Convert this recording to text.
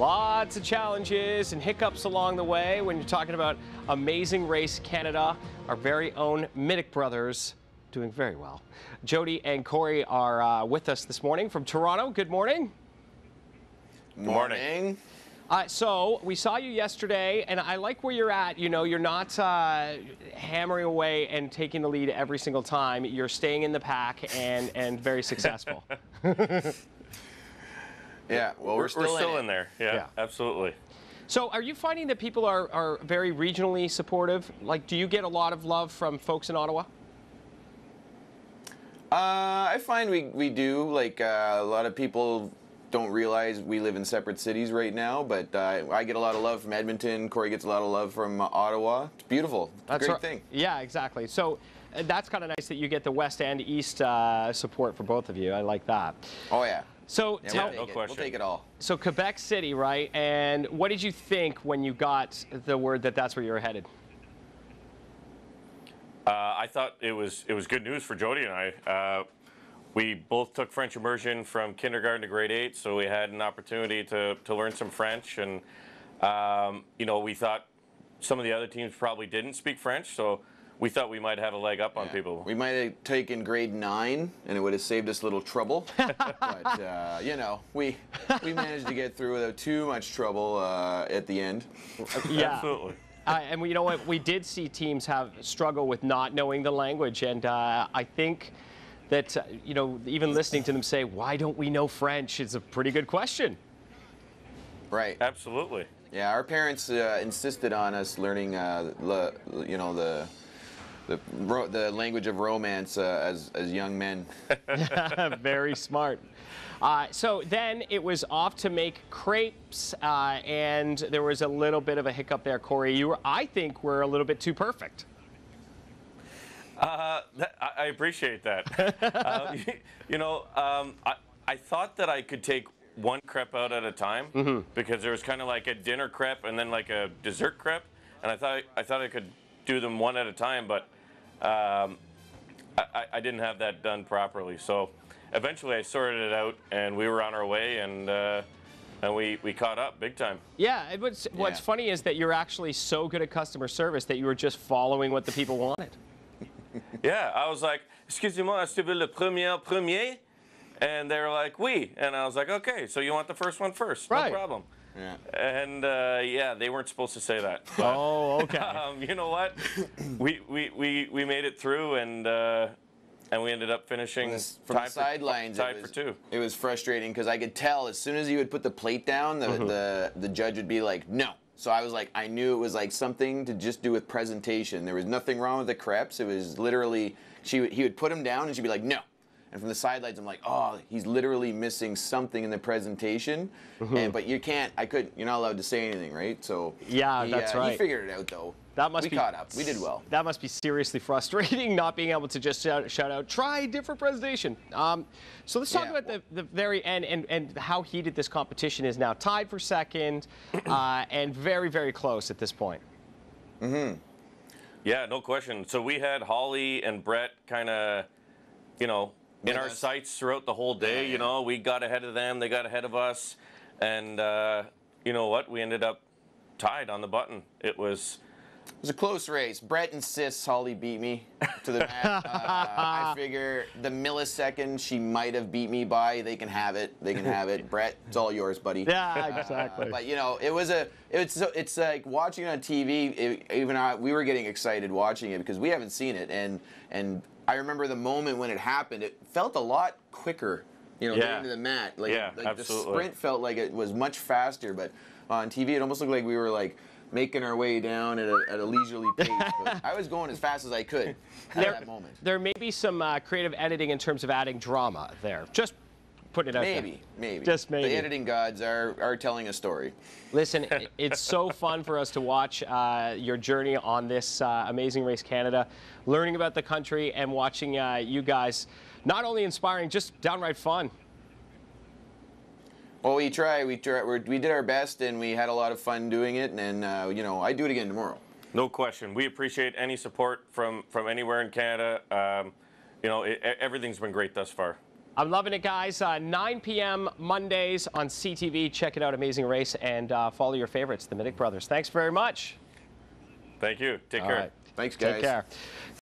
Lots of challenges and hiccups along the way when you're talking about Amazing Race Canada. Our very own Mitic brothers doing very well. Jody and Cory are with us this morning from Toronto. Good morning. Morning. So we saw you yesterday, and I like where you're at. You know, you're not hammering away and taking the lead every single time. You're staying in the pack and very successful. Yeah, well, we're still in there. Yeah, absolutely. So are you finding that people are very regionally supportive? Like, do you get a lot of love from folks in Ottawa? I find we do. Like, a lot of people don't realize we live in separate cities right now, but I get a lot of love from Edmonton. Cory gets a lot of love from Ottawa. It's beautiful. It's a great thing. Yeah, exactly. So that's kind of nice that you get the West and East support for both of you. I like that. Oh, yeah. So yeah, we'll take it all. So Quebec City, right? And what did you think when you got the word that that's where you were headed? I thought it was good news for Jody and I. We both took French immersion from kindergarten to grade 8, so we had an opportunity to learn some French. And you know, we thought some of the other teams probably didn't speak French, so we thought we might have a leg up on people. We might have taken grade 9, and it would have saved us a little trouble. But you know, we managed to get through without too much trouble at the end. Yeah. Absolutely. And you know what? We did see teams struggle with not knowing the language, and I think that you know, even listening to them say, "Why don't we know French?" is a pretty good question. Right. Absolutely. Yeah, our parents insisted on us learning, you know, the language of romance as young men. Very smart. So then it was off to make crepes, and there was a little bit of a hiccup there, Cory. You were, I think, were a little bit too perfect. I appreciate that. You know, I thought that I could take one crepe out at a time because there was kind of like a dinner crepe and then like a dessert crepe, and I thought I could do them one at a time, but I didn't have that done properly. So eventually I sorted it out, and we were on our way, and we caught up big time. Yeah, what's funny is that you're actually so good at customer service that you were just following what the people wanted. Yeah, I was like, excusez-moi, est-ce que vous le premier? And they were like, oui. And I was like, okay, so you want the first one first? Right. No problem. Yeah. And yeah, they weren't supposed to say that. But, oh, okay. You know what? we made it through, and we ended up finishing from the sidelines. Tied for 2. It was frustrating because I could tell as soon as you would put the plate down, the judge would be like, no. So I was like, I knew it was like something to just do with presentation. There was nothing wrong with the crepes. It was literally, he would put them down and she'd be like, no. And from the sidelines, I'm like, oh, he's literally missing something in the presentation. But you can't, you're not allowed to say anything, right? So yeah, that's right. He figured it out though. We caught up. We did well. That must be seriously frustrating, not being able to just shout out, try a different presentation. So let's talk about the very end and how heated this competition is now. Tied for second and very, very close at this point. Yeah, no question. So we had Holly and Brett kind of, you know, in our sights throughout the whole day. You know, we got ahead of them, they got ahead of us, and you know what? We ended up tied on the button. It was a close race. Brett insists Holly beat me to the mat. I figure the millisecond she might have beat me by, they can have it. They can have it. Brett, it's all yours, buddy. Yeah, exactly. But you know, it's like watching it on TV. We were getting excited watching it because we haven't seen it, and I remember the moment when it happened. It felt a lot quicker. You know, getting to the mat. Like the sprint felt like it was much faster, but on TV it almost looked like we were like making our way down at a leisurely pace. But I was going as fast as I could at that moment. There may be some creative editing in terms of adding drama there. Just put it out there. Maybe. Just maybe. The editing gods are telling a story. Listen, it's so fun for us to watch your journey on this Amazing Race Canada, learning about the country and watching you guys not only inspiring, just downright fun. Well, we did our best, and we had a lot of fun doing it, and you know, I'd do it again tomorrow. No question. We appreciate any support from anywhere in Canada. You know, everything's been great thus far. I'm loving it, guys. 9 p.m. Mondays on CTV. Check it out. Amazing race. And follow your favorites, the Mitic brothers. Thanks very much. Thank you. Take All care. right. Thanks, guys. Take care.